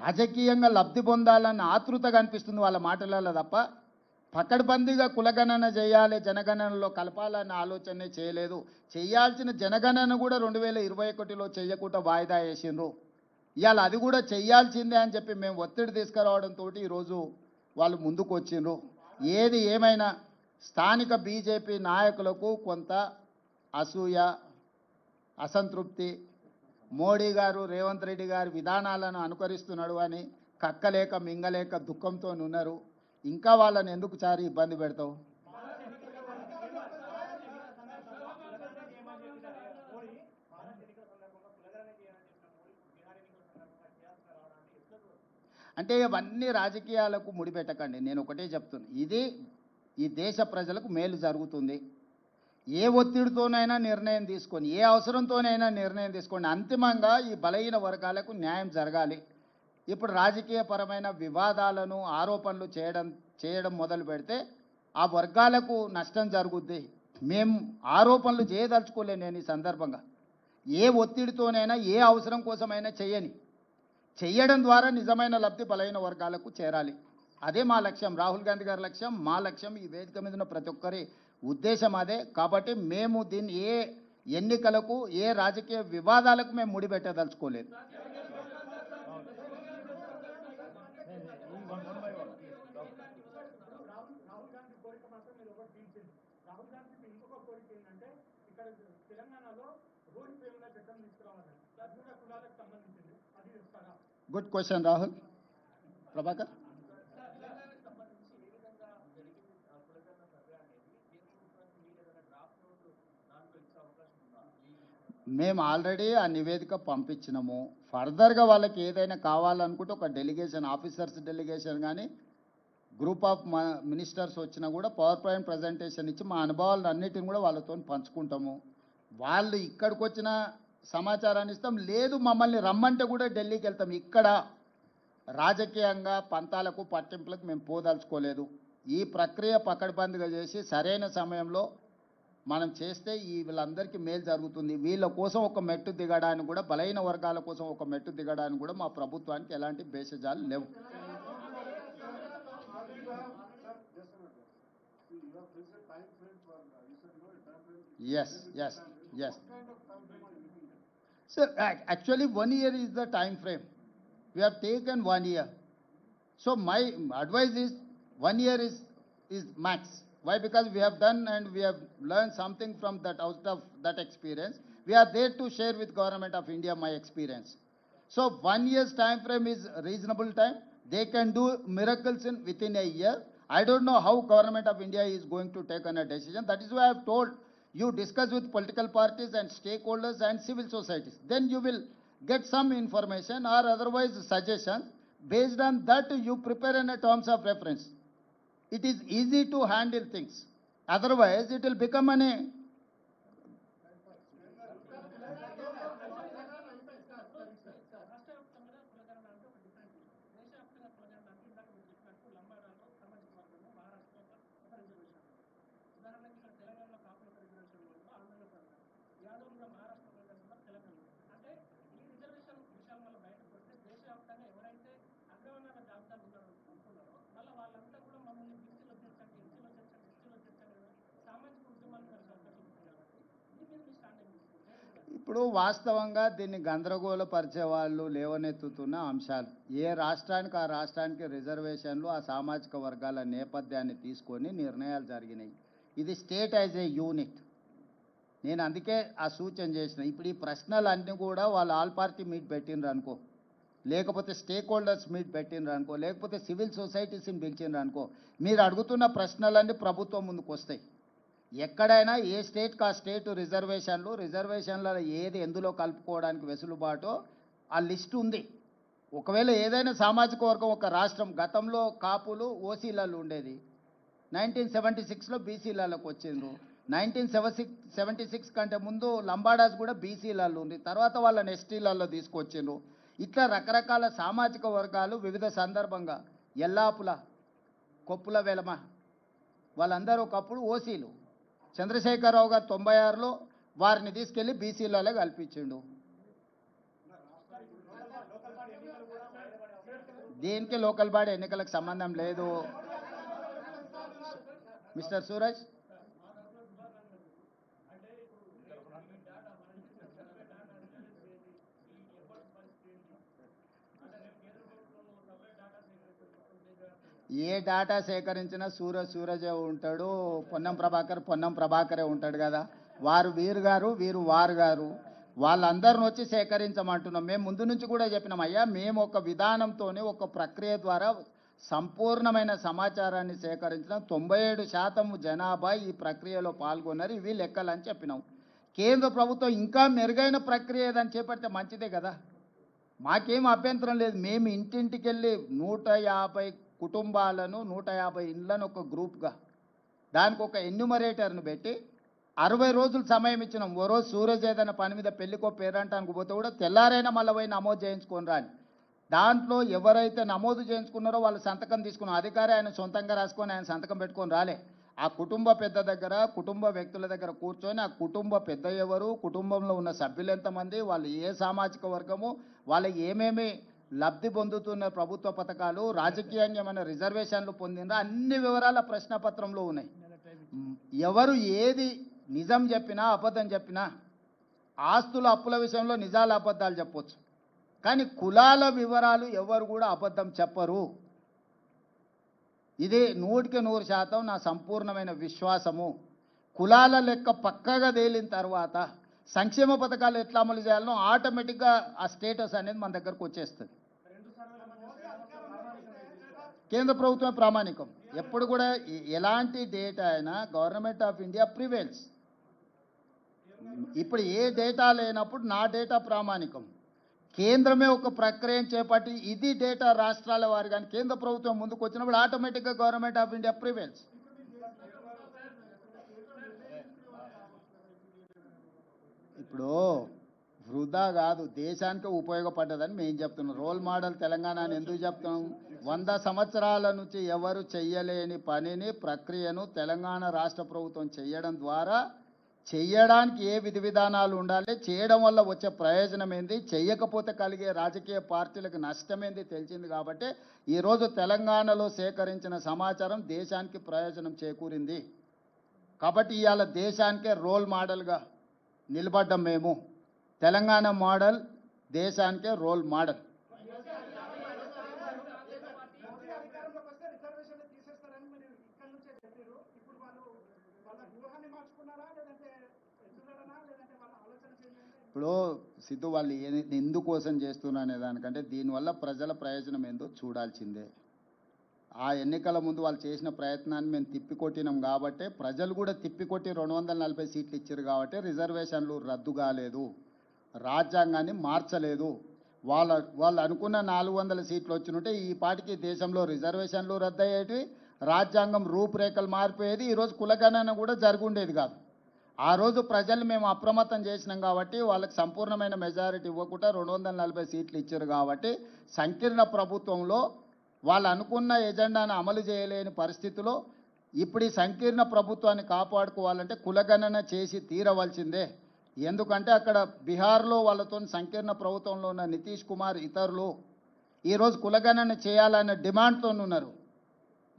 రాజకీయంగా లబ్ధి పొందాలన్న ఆతృతగా అనిపిస్తుంది వాళ్ళ మాటలలో తప్ప పకడ్బందీగా కులగణన చేయాలి, జనగణనలో కలపాలన్న ఆలోచనే చేయలేదు. చేయాల్సిన జనగణన కూడా 2021లో చేయకుండా వాయిదా వేసిండ్రు. ఇవాళ అది కూడా చేయాల్సిందే అని చెప్పి మేము ఒత్తిడి తీసుకురావడంతో ఈరోజు వాళ్ళు ముందుకు వచ్చిండ్రు. ఏది ఏమైనా స్థానిక బీజేపీ నాయకులకు కొంత అసూయ, అసంతృప్తి, మోడీ గారు రేవంత్ రెడ్డి గారి విధానాలను అనుకరిస్తున్నాడు అని కక్కలేక మింగలేక దుఃఖంతో ఉన్నారు. ఇంకా వాళ్ళని ఎందుకు చారి ఇబ్బంది పెడతావు? అంటే ఇవన్నీ రాజకీయాలకు ముడిపెట్టకండి. నేను ఒకటే చెప్తున్నా, ఇది ఈ దేశ ప్రజలకు మేలు జరుగుతుంది. ఏ ఒత్తిడితోనైనా నిర్ణయం తీసుకొని, ఏ అవసరంతోనైనా నిర్ణయం తీసుకోండి. అంతిమంగా ఈ బలహీన వర్గాలకు న్యాయం జరగాలి. ఇప్పుడు రాజకీయపరమైన వివాదాలను, ఆరోపణలు చేయడం మొదలు పెడితే ఆ వర్గాలకు నష్టం జరుగుద్ది. మేము ఆరోపణలు చేయదలుచుకోలే. నేను ఈ సందర్భంగా ఏ ఒత్తిడితోనైనా, ఏ అవసరం కోసమైనా చేయడం ద్వారా నిజమైన లబ్ధి బలహీన వర్గాలకు చేరాలి. అదే మా లక్ష్యం, రాహుల్ గాంధీ గారి లక్ష్యం, మా లక్ష్యం, ఈ వేదిక మీద ఉన్న ప్రతి ఒక్కరి ఉద్దేశం అదే. కాబట్టి మేము దీన్ని ఏ ఎన్నికలకు, ఏ రాజకీయ వివాదాలకు మేము ముడిపెట్టదలుచుకోలేదు. రాహుల్ గాంధీ ఇంకొక కోరిక ఏంటంటే ఇక్కడ తెలంగాణలో రోడ్డు పేరుల చట్టం తీసుకురావాలని, అది కూడా కులాలకు సంబంధించింది. Good question Rahul. ప్రభాకర్. మేము ఆల్రెడీ ఆ నివేదిక పంపించినాము. ఫర్దర్గా వాళ్ళకి ఏదైనా కావాలనుకుంటే ఒక డెలిగేషన్, ఆఫీసర్స్ డెలిగేషన్ కానీ గ్రూప్ ఆఫ్ మినిస్టర్స్ వచ్చినా కూడా పవర్ పాయింట్ ప్రజెంటేషన్ ఇచ్చి మా అనుభవాలను అన్నిటిని కూడా వాళ్ళతో పంచుకుంటాము. వాళ్ళు ఇక్కడికి వచ్చిన సమాచారాన్ని ఇస్తాం, లేదు మమ్మల్ని రమ్మంటే కూడా ఢిల్లీకి వెళ్తాం. ఇక్కడ రాజకీయంగా పంతాలకు పట్టింపులకు మేము పోదలుచుకోలేదు. ఈ ప్రక్రియ పకడ్బందీగా చేసి సరైన సమయంలో మనం చేస్తే ఈ వీళ్ళందరికీ మేలు జరుగుతుంది. వీళ్ళ కోసం ఒక మెట్టు దిగడానికి కూడా, బలైన వర్గాల కోసం ఒక మెట్టు దిగడానికి కూడా మా ప్రభుత్వానికి ఎలాంటి భేషజాలు లేవు. Yes, yes, yes. Sir, actually 1 year is the time frame. We have taken 1 year. So my advice is 1 year is max. Why? Because we have done and we have learned something from that, out of that experience. We are there to share with Government of India my experience. So 1 year's time frame is reasonable time. They can do miracles in within a year. I don't know how Government of India is going to take on a decision. That is why I have told you discuss with political parties and stakeholders and civil societies. Then you will get some information or otherwise suggestions. Based on that, you prepare in a terms of reference. It is easy to handle things. Otherwise, it will become an ఇప్పుడు వాస్తవంగా దీన్ని గందరగోళపరిచే వాళ్ళు లేవనెత్తుతున్న అంశాలు. ఏ రాష్ట్రానికి ఆ రాష్ట్రానికి రిజర్వేషన్లు, ఆ సామాజిక వర్గాల నేపథ్యాన్ని తీసుకొని నిర్ణయాలు జరిగినాయి. ఇది స్టేట్ యాజ్ ఏ యూనిట్. నేను అందుకే ఆ సూచన చేసిన. ఇప్పుడు ఈ ప్రశ్నలన్నీ కూడా వాళ్ళు ఆల్ పార్టీ మీట్ పెట్టినరు అనుకో, లేకపోతే స్టేక్ హోల్డర్స్ మీట్ పెట్టినరు అనుకో, లేకపోతే సివిల్ సొసైటీస్ని పిలిచినరు అనుకో, మీరు అడుగుతున్న ప్రశ్నలన్నీ ప్రభుత్వం ముందుకు వస్తాయి. ఎక్కడైనా ఏ స్టేట్కి ఆ స్టేట్ రిజర్వేషన్లలో ఏది ఎందులో కలుపుకోవడానికి వెసులుబాటో ఆ లిస్ట్ ఉంది. ఒకవేళ ఏదైనా సామాజిక వర్గం ఒక రాష్ట్రం, గతంలో కాపులు ఓసీలలో ఉండేది, 1976లో బీసీలలోకి వచ్చిండ్రు. 1976 కంటే ముందు లంబాడాస్ కూడా బీసీలలో ఉంది, తర్వాత వాళ్ళని ఎస్టీలలో తీసుకొచ్చిండ్రు. ఇట్లా రకరకాల సామాజిక వర్గాలు వివిధ సందర్భంగా, ఎల్లాపుల, కొప్పుల వెలమ వాళ్ళందరూ ఒకప్పుడు ఓసీలు. చంద్రశేఖరరావు గారు 96లో వారిని తీసుకెళ్లి బీసీలలో కల్పించిండు. దీనికి లోకల్ బాడీ ఎన్నికలకు సంబంధం లేదు మిస్టర్ సూరజ్. ఏ డాటా సేకరించినా సూరజే ఉంటాడు, పొన్నం ప్రభాకరే ఉంటాడు కదా. వారు వీరు గారు, వీరు వారు గారు, వాళ్ళందరిని వచ్చి సేకరించమంటున్నాం. మేము ముందు నుంచి కూడా చెప్పినాం, అయ్యా మేము ఒక విధానంతోనే ఒక ప్రక్రియ ద్వారా సంపూర్ణమైన సమాచారాన్ని సేకరించడం, 97% జనాభా ఈ ప్రక్రియలో పాల్గొన్నారు, ఇవి లెక్కలని చెప్పినాం. కేంద్ర ప్రభుత్వం ఇంకా మెరుగైన ప్రక్రియ ఏదని చేపడితే మంచిదే కదా, మాకేం అభ్యంతరం లేదు. మేము ఇంటింటికి వెళ్ళి 150 కుటుంబాలను, 150 ఇండ్లను ఒక గ్రూప్గా, దానికి ఒక ఎన్యూమరేటర్ను పెట్టి 60 రోజులు సమయం ఇచ్చినాం. ఓ రోజు సూరజ్ ఏదైనా పని మీద పెళ్ళికో పేరంటానికి పోతే కూడా తెల్లారైనా మళ్ళీ పోయి నమోదు చేయించుకొని రాని. దాంట్లో ఎవరైతే నమోదు చేయించుకున్నారో వాళ్ళు సంతకం తీసుకున్నాం. అధికారి ఆయన సొంతంగా రాసుకొని ఆయన సంతకం పెట్టుకొని రాలే. ఆ కుటుంబ పెద్ద దగ్గర, కుటుంబ వ్యక్తుల దగ్గర కూర్చొని ఆ కుటుంబ పెద్ద ఎవరు, కుటుంబంలో ఉన్న సభ్యులు ఎంతమంది, వాళ్ళు ఏ సామాజిక వర్గము, వాళ్ళకి ఏమేమి లబ్ధి పొందుతున్న ప్రభుత్వ పథకాలు, రాజకీయంగా ఏమైనా రిజర్వేషన్లు పొందినరా, అన్ని వివరాల ప్రశ్నపత్రంలో ఉన్నాయి. ఎవరు ఏది నిజం చెప్పినా అబద్ధం చెప్పినా, ఆస్తుల అప్పుల విషయంలో నిజాలు అబద్ధాలు చెప్పొచ్చు, కానీ కులాల వివరాలు ఎవరు కూడా అబద్ధం చెప్పరు. ఇది 100% నా సంపూర్ణమైన విశ్వాసము. కులాల లెక్క పక్కగా తేలిన తర్వాత సంక్షేమ పథకాలు ఎట్లా అమలు చేయాలనో ఆటోమేటిక్గా ఆ స్టేటస్ అనేది మన దగ్గరకు వచ్చేస్తుంది. కేంద్ర ప్రభుత్వమే ప్రామాణికం. ఎప్పుడు కూడా ఎలాంటి డేటా అయినా గవర్నమెంట్ ఆఫ్ ఇండియా ప్రివేల్స్. ఇప్పుడు ఏ డేటా లేనప్పుడు నా డేటా ప్రామాణికం. కేంద్రమే ఒక ప్రక్రియను చేపట్టి ఇది డేటా రాష్ట్రాల వారి కానీ కేంద్ర ప్రభుత్వం ముందుకు వచ్చినప్పుడు ఆటోమేటిక్గా గవర్నమెంట్ ఆఫ్ ఇండియా ప్రివేల్స్. ఇప్పుడు వృధా కాదు, దేశానికి ఉపయోగపడ్డదని మేము చెప్తున్నాం. రోల్ మోడల్ తెలంగాణ అని ఎందుకు చెప్తున్నాం? 100 సంవత్సరాల నుంచి ఎవరు చెయ్యలేని పనిని ప్రక్రియను తెలంగాణ రాష్ట్ర ప్రభుత్వం చేయడం ద్వారా చేయడానికి ఏ విధి విధానాలు ఉండాలి, చేయడం వల్ల వచ్చే ప్రయోజనం ఏంది, చేయకపోతే కలిగే రాజకీయ పార్టీలకు నష్టమేంది తెలిసింది. కాబట్టి ఈరోజు తెలంగాణలో సేకరించిన సమాచారం దేశానికి ప్రయోజనం చేకూరింది. కాబట్టి ఇవాళ దేశానికే రోల్ మోడల్గా నిలబడ్డం మేము. తెలంగాణ మోడల్ దేశానికే రోల్ మోడల్. ఇప్పుడు సిద్ధు వాళ్ళు ఎందుకోసం చేస్తున్నా అనే దానికంటే దీనివల్ల ప్రజల ప్రయోజనం ఏందో చూడాల్సిందే. ఆ ఎన్నికల ముందు వాళ్ళు చేసిన ప్రయత్నాన్ని మేము తిప్పికొట్టినాం కాబట్టి ప్రజలు కూడా తిప్పికొట్టి 240 సీట్లు ఇచ్చారు కాబట్టి రిజర్వేషన్లు రద్దు కాలేదు, రాజ్యాంగాన్ని మార్చలేదు. వాళ్ళు అనుకున్న 400 సీట్లు వచ్చినుంటే ఈ పాటికి దేశంలో రిజర్వేషన్లు రద్దయ్యేటివి, రాజ్యాంగం రూపురేఖలు మారిపోయేది, ఈరోజు కులగణన కూడా జరుగుండేది కాదు. ఆ రోజు ప్రజలు మేము అప్రమత్తం చేసినాం కాబట్టి వాళ్ళకి సంపూర్ణమైన మెజారిటీ ఇవ్వకుండా 240 సీట్లు ఇచ్చారు కాబట్టి సంకీర్ణ ప్రభుత్వంలో వాళ్ళు అనుకున్న ఎజెండాను అమలు చేయలేని పరిస్థితిలో ఇప్పుడు ఈ సంకీర్ణ ప్రభుత్వాన్ని కాపాడుకోవాలంటే కులగణన చేసి తీరవలసిందే. ఎందుకంటే అక్కడ బీహార్లో వాళ్ళతో సంకీర్ణ ప్రభుత్వంలో ఉన్న నితీష్ కుమార్ ఇతరులు ఈరోజు కులగణన చేయాలనే డిమాండ్తో ఉన్నారు.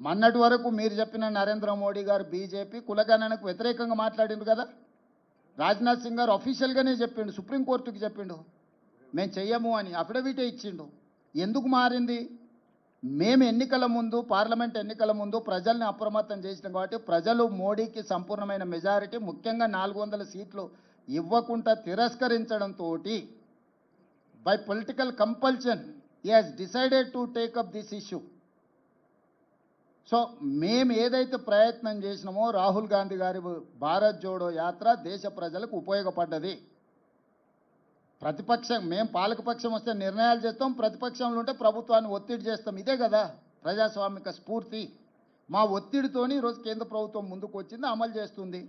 మొన్నటి వరకు మీరు చెప్పిన నరేంద్ర మోడీ గారు బీజేపీ కులగణనకు వ్యతిరేకంగా మాట్లాడిండు కదా. రాజ్నాథ్ సింగ్ గారు అఫీషియల్గానే చెప్పిండు, సుప్రీంకోర్టుకి చెప్పిండు మేము చెయ్యము అని, అఫిడవిటే ఇచ్చిండు. ఎందుకు మారింది? మేము ఎన్నికల ముందు, పార్లమెంట్ ఎన్నికల ముందు ప్రజల్ని అప్రమత్తం చేసినాం కాబట్టి ప్రజలు మోడీకి సంపూర్ణమైన మెజారిటీ, ముఖ్యంగా 400 సీట్లు ఇవ్వకుండా తిరస్కరించడంతో by political compulsion he has decided to take up this issue. So మేము ఏదైతే ప్రయత్నం చేసినామో రాహుల్ గాంధీ గారి భారత్ జోడో యాత్ర దేశ ప్రజలకు ఉపయోగపడ్డది. ప్రతిపక్షం, మేము పాలకపక్షం వస్తే నిర్ణయాలు చేస్తాం, ప్రతిపక్షంలో ఉంటే ప్రభుత్వాన్ని ఒత్తిడి చేస్తాం. ఇదే కదా ప్రజాస్వామిక స్ఫూర్తి. మా ఒత్తిడితోని ఈరోజు కేంద్ర ప్రభుత్వం ముందుకు వచ్చింది, అమలు చేస్తుంది.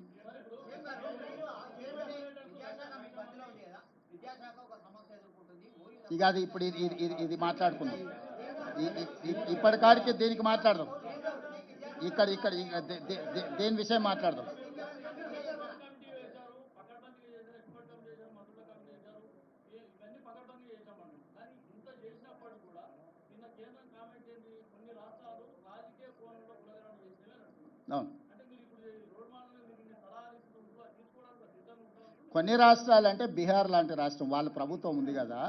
ఇక అది ఇప్పుడు ఇది మాట్లాడుకున్నాం, ఇప్పటికాడికి దీనికి మాట్లాడదాం. ఇక్కడ ఇక్కడ దేని విషయం మాట్లాడదాం. అవును, కొన్ని రాష్ట్రాలు అంటే బీహార్ లాంటి రాష్ట్రం వాళ్ళ ప్రభుత్వం ఉంది కదా,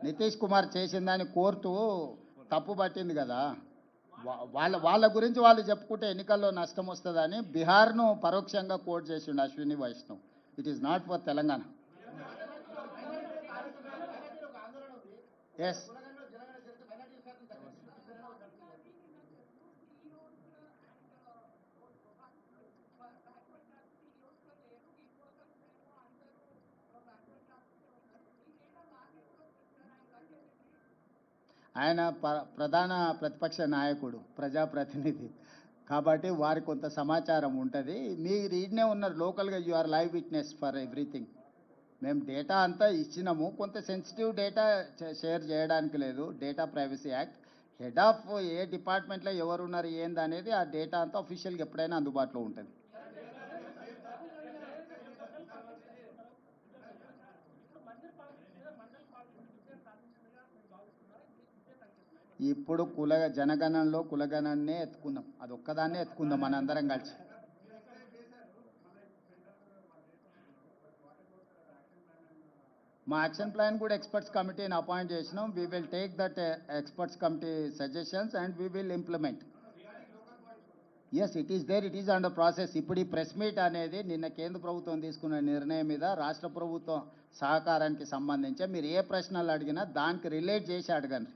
నితీష్ కుమార్ చేసిందని కోర్టు తప్పు పట్టింది కదా. వాళ్ళ గురించి వాళ్ళు చెప్పుకుంటే ఎన్నికల్లో నష్టం వస్తుందని బీహార్ను పరోక్షంగా కోర్టు చేసిండు Ashwini Vaishnaw. It is not for Telangana. Yes, ఆయన ప్రధాన ప్రతిపక్ష నాయకుడు, ప్రజాప్రతినిధి కాబట్టి వారికి కొంత సమాచారం ఉంటుంది. మీరు ఈడనే ఉన్నారు లోకల్గా, you are live witness for everything. మేము డేటా అంతా ఇచ్చినాము, కొంత సెన్సిటివ్ డేటా షేర్ చేయడానికి లేదు. Data privacy act, head of a డిపార్ట్మెంట్లో ఎవరు ఉన్నారు ఏంది అనేది ఆ డేటా అంతా అఫీషియల్గా ఎప్పుడైనా అందుబాటులో ఉంటుంది. ఇప్పుడు జనగణనలో కులగణనే ఎత్తుకుందాం, అది ఒక్కదాన్నే ఎత్తుకుందాం మనందరం కలిసి. మా యాక్షన్ ప్లాన్ కూడా ఎక్స్పర్ట్స్ కమిటీని అపాయింట్ చేసినాం. We will take that experts committee suggestions and we will implement. Yes, it is there, it is under process. ఇప్పుడు ఈ ప్రెస్ మీట్ అనేది నిన్న కేంద్ర ప్రభుత్వం తీసుకున్న నిర్ణయం మీద రాష్ట్ర ప్రభుత్వం సహకారానికి సంబంధించి మీరు ఏ ప్రశ్నలు అడిగినా దానికి రిలేట్ చేసి అడగండి.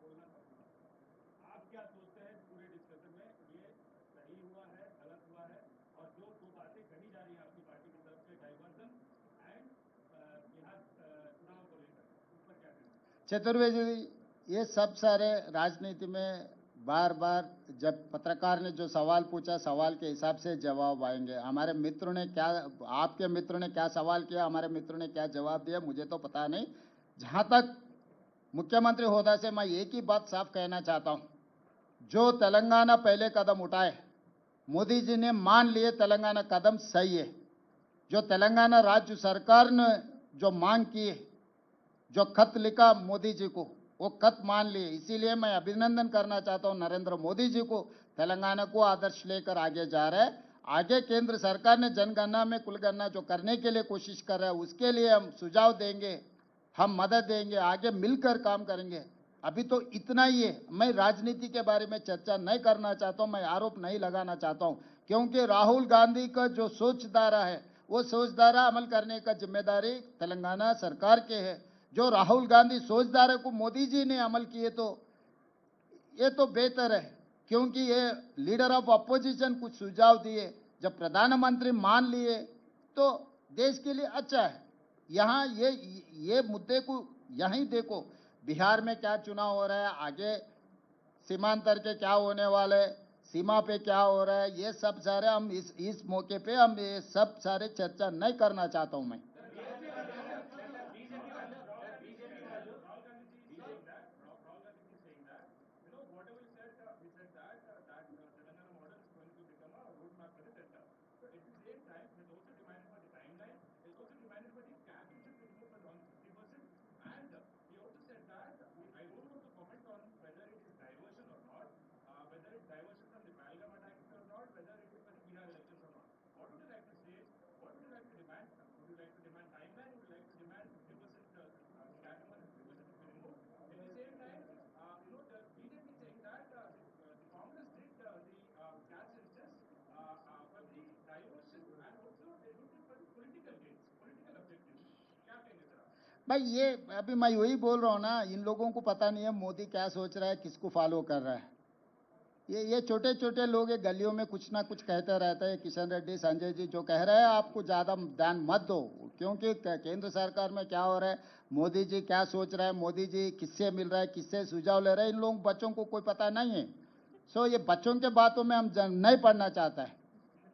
आप क्या सोचते हैं पूरे डिस्कशन में ये सही हुआ है, गलत हुआ है, और जो दो बातें कही जा रही हैं आपकी पार्टी की तरफ से डाइवर्जन एंड बिहार चुनाव को लेकर, उस पर क्या कहेंगे?
चतुर्वेदी जी, ये सब सारे राजनीति में बार बार जब पत्रकार ने जो सवाल पूछा, सवाल के हिसाब से जवाब आएंगे। हमारे मित्रों ने क्या, आपके मित्रों ने क्या सवाल किया, हमारे मित्रों ने क्या जवाब दिया, मुझे तो पता नहीं। जहां तक मुख्यमंत्री होदा से मैं एक ही बात साफ कहना चाहता हूं, जो तेलंगाना पहले कदम उठाए, मोदी जी ने मान लिए तेलंगाना कदम सही है। जो तेलंगाना राज्य सरकार ने जो मांग की है, जो खत लिखा मोदी जी को, वो खत मान लिए। इसीलिए मैं अभिनंदन करना चाहता हूं नरेंद्र मोदी जी को, तेलंगाना को आदर्श लेकर आगे जा रहे हैं। आगे केंद्र सरकार ने जनगणना में कुलगणना जो करने के लिए कोशिश कर रहा है, उसके लिए हम सुझाव देंगे, हम मदद देंगे, आगे मिलकर काम करेंगे। अभी तो इतना ही है। मैं राजनीति के बारे में चर्चा नहीं करना चाहता हूं, मैं आरोप नहीं लगाना चाहता हूं, क्योंकि राहुल गांधी का जो सोचधारा है, वो सोचधारा अमल करने का जिम्मेदारी तेलंगाना सरकार के है। जो राहुल गांधी सोचधारा को मोदी जी ने अमल किए तो ये तो बेहतर है, क्योंकि ये लीडर ऑफ अपोजिशन कुछ सुझाव दिए, जब प्रधानमंत्री मान लिए तो देश के लिए अच्छा है। यहाँ ये मुद्दे को यहीं देखो, बिहार में क्या चुनाव हो रहा है, आगे सीमांतर के क्या होने वाले, सीमा पे क्या हो रहा है, ये सब सारे हम इस मौके पे हम ये सब सारे चर्चा नहीं करना चाहता हूं मैं।
Whatever he said that Telangana model is going to become a roadmap for the center. So at the same time, he has also demanded for the timeline. He has also demanded for the cash to be removed for on 50%. And he also said that I don't want to comment on whether it is diversion or not, whether it's diversion from the Pahalgam attacks or not, whether it is for the Bihar elections or not. What would you like to say? What would you like to demand? Would you like to demand timeline? Would you like to demand 50% cash amount and 50% to be removed? At the same time, the BJP saying that the Congress did the cash census for the diversion, and also they did it for the political gains, political objectives. क्या कहेंगे sir आप?
भाई ये अभी मैं वही बोल रहा हूँ ना, इन लोगों को पता नहीं है मोदी क्या सोच रहा है, किसको फॉलो कर रहा है। ये छोटे छोटे लोग ये गलियों में कुछ ना कुछ कहते रहते हैं। किशन रेड्डी, संजय जी जो कह रहे हैं, आपको ज़्यादा ध्यान मत दो, क्योंकि केंद्र सरकार में क्या हो रहा है, मोदी जी क्या सोच रहा है, मोदी जी किससे मिल रहा है, किससे सुझाव ले रहे हैं, इन लोग बच्चों को कोई पता नहीं है। सो ये बच्चों के बातों में हम नहीं पढ़ना चाहता है।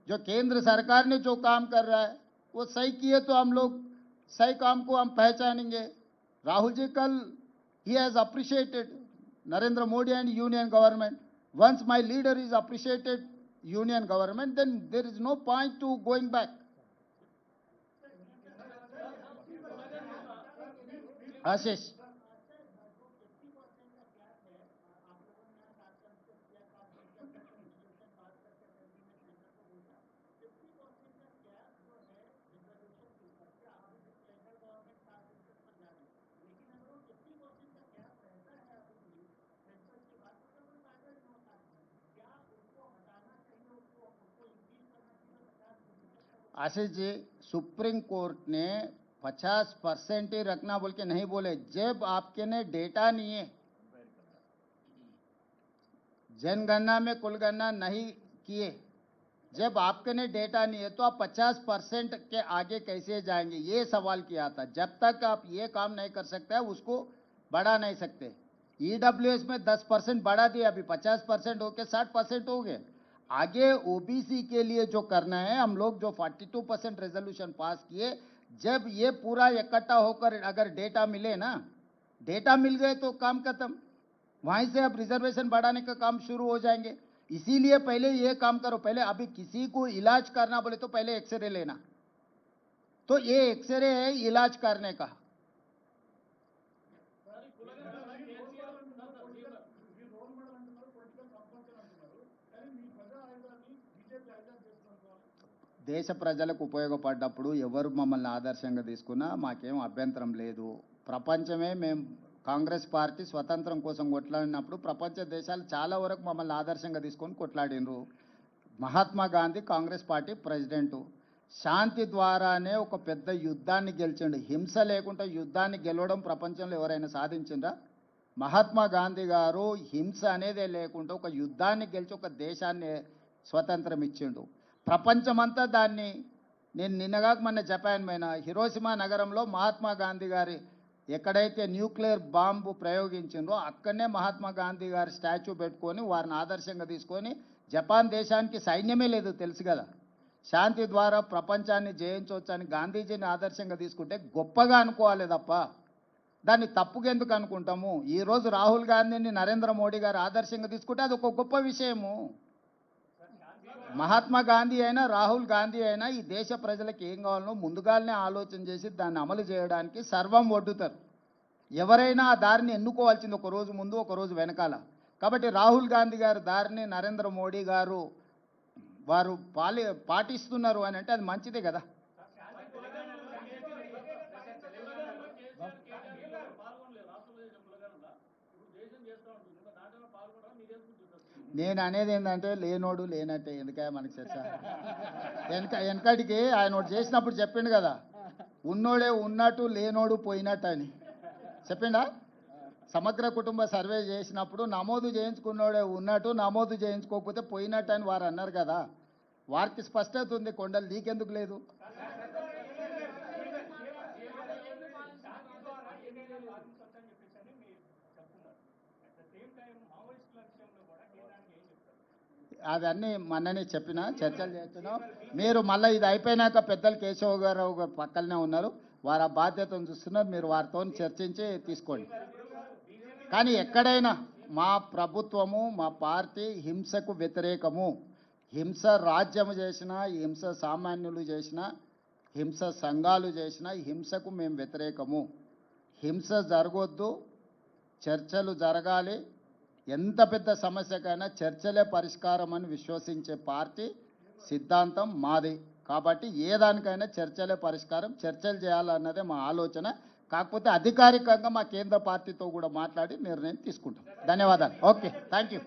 जो केंद्र सरकार ने जो काम कर रहा है वो सही किए तो हम लोग सही काम को हम पहचानेंगे। राहुल जी कल he has appreciated Narendra Modi and union government. Once my leader is appreciated union government, then there is no point to going back. Ashish, Ashish ji, supreme court ने 50% ही रखना बोल के नहीं बोले। जब आपके ने डेटा नहीं है, जनगणना में कुलगणना नहीं किए, जब आपके ने डेटा नहीं है तो आप 50% के आगे कैसे जाएंगे, ये सवाल किया था। जब तक आप ये काम नहीं कर सकते उसको बढ़ा नहीं सकते। ईडब्ल्यूएस में 10% बढ़ा दिया, अभी 50% होके 60% हो गए। आगे ओबीसी के लिए जो करना है, हम लोग जो 42% रेजोल्यूशन पास किए, जब ये पूरा इकट्ठा होकर अगर डेटा मिले ना, डेटा मिल गए तो काम खत्म। वहीं से अब रिजर्वेशन बढ़ाने का काम शुरू हो जाएंगे। इसीलिए पहले ये काम करो। पहले अभी किसी को इलाज करना बोले तो पहले एक्सरे लेना, तो ये एक्सरे है इलाज करने का। దేశ ప్రజలకు ఉపయోగపడ్డప్పుడు ఎవరు మమ్మల్ని ఆదర్శంగా తీసుకున్నా మాకేం అభ్యంతరం లేదు। ప్రపంచమే మేము కాంగ్రెస్ పార్టీ స్వతంత్రం కోసం కొట్లాడినప్పుడు ప్రపంచ దేశాలు చాలా వరకు మమ్మల్ని ఆదర్శంగా తీసుకొని కొట్లాడినరు। మహాత్మా గాంధీ కాంగ్రెస్ పార్టీ ప్రెసిడెంట్, శాంతి ద్వారానే ఒక పెద్ద యుద్ధాన్ని గెలిచిండు। హింస లేకుండా యుద్ధాన్ని గెలవడం ప్రపంచంలో ఎవరైనా సాధించిందా? మహాత్మా గాంధీ గారు హింస అనేదే లేకుండా ఒక యుద్ధాన్ని గెలిచి ఒక దేశాన్ని స్వతంత్రం ఇచ్చిండు. ప్రపంచమంతా దాన్ని, నేను నిన్నగాక మొన్న జపాన్ పోయిన, హిరోషిమా నగరంలో మహాత్మా గాంధీ గారి ఎక్కడైతే న్యూక్లియర్ బాంబు ప్రయోగించిందో అక్కడనే మహాత్మా గాంధీ గారి స్టాచ్యూ పెట్టుకొని వారిని ఆదర్శంగా తీసుకొని, జపాన్ దేశానికి సైన్యమే లేదు తెలుసు కదా, శాంతి ద్వారా ప్రపంచాన్ని జయించవచ్చని గాంధీజీని ఆదర్శంగా తీసుకుంటే గొప్పగా అనుకోవాలి తప్ప దాన్ని తప్పుగా ఎందుకు అనుకుంటాము? ఈరోజు రాహుల్ గాంధీని నరేంద్ర మోడీ గారు ఆదర్శంగా తీసుకుంటే అది ఒక గొప్ప విషయము. మహాత్మా గాంధీ అయినా రాహుల్ గాంధీ అయినా ఈ దేశ ప్రజలకు ఏం కావాలనో ముందుగానే ఆలోచన చేసి దాన్ని అమలు చేయడానికి సర్వం ఒడ్డుతారు. ఎవరైనా ఆ దారిని ఎన్నుకోవాల్సింది ఒక రోజు ముందు ఒక రోజు వెనకాల. కాబట్టి రాహుల్ గాంధీ గారి దారిని నరేంద్ర మోడీ గారు వారు పాటిస్తున్నారు అని అంటే అది మంచిదే కదా. నేను అనేది ఏంటంటే లేనోడు లేనట్టే, ఎందుకే మనకి చర్చ. వెనకడికి ఆయన ఒకటి చేసినప్పుడు చెప్పిండు కదా, ఉన్నోడే ఉన్నట్టు లేనోడు పోయినట్టు అని చెప్పిండా. సమగ్ర కుటుంబ సర్వే చేసినప్పుడు నమోదు చేయించుకున్నోడే ఉన్నట్టు, నమోదు చేయించుకోకపోతే పోయినట్టు అని వారు అన్నారు కదా. వారికి స్పష్టత ఉంది, కొండలు నీకెందుకు లేదు? అవన్నీ మొన్ననే చెప్పిన, చర్చలు చేస్తున్నాం. మీరు మళ్ళీ ఇది అయిపోయినాక పెద్దలు కేశవ్ గారు పక్కనే ఉన్నారు, వారు ఆ బాధ్యతను చూస్తున్నారు, మీరు వారితో చర్చించి తీసుకోండి. కానీ ఎక్కడైనా మా ప్రభుత్వము మా పార్టీ హింసకు వ్యతిరేకము. హింస రాజ్యము చేసినా, హింస సామాన్యులు చేసినా, హింస సంఘాలు చేసినా హింసకు మేము వ్యతిరేకము. హింస జరగొద్దు, చర్చలు జరగాలి. ఎంత పెద్ద సమస్యకైనా చర్చలే పరిష్కారం అని విశ్వసించే పార్టీ సిద్ధాంతం మాది. కాబట్టి ఏ దానికైనా చర్చలే పరిష్కారం, చర్చలు చేయాలన్నదే మా ఆలోచన. కాకపోతే అధికారికంగా మా కేంద్ర పార్టీతో కూడా మాట్లాడి నిర్ణయం తీసుకుంటాం. ధన్యవాదాలు. Okay, thank you.